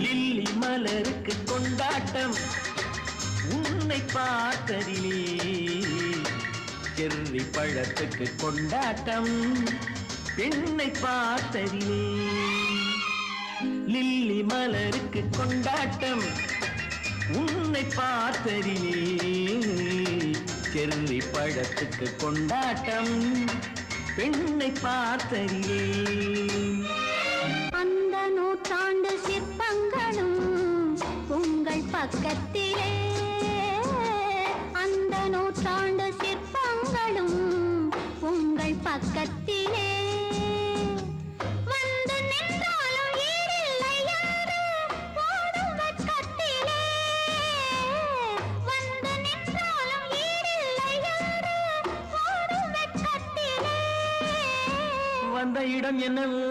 Lily மலருக்கு கொண்டாட்டம் உன்னை பார்த்ததிலே, செர்ரி பழத்துக்கு கொண்டாட்டம் பெண்ணை பார்த்ததிலே. லில்லி மலருக்கு கொண்டாட்டம் உன்னை பார்த்ததிலே, செர்ரி பழத்துக்கு கொண்டாட்டம் பெண்ணை பார்த்ததிலே. அந்த நூற்றாண்டு சிற்பங்களும் உங்கள் பக்கத்திலே, அந்த நூற்றாண்டு சிற்பங்களும் உங்கள் பக்கத்திலே. வந்து நின்றாலும் ஈடில்லை என்று ஓடும் வெட்கத்திலே, வந்து நின்றாலும் ஈடில்லை என்று ஓடும் வெட்கத்திலே. வந்த இடம் என்னவோ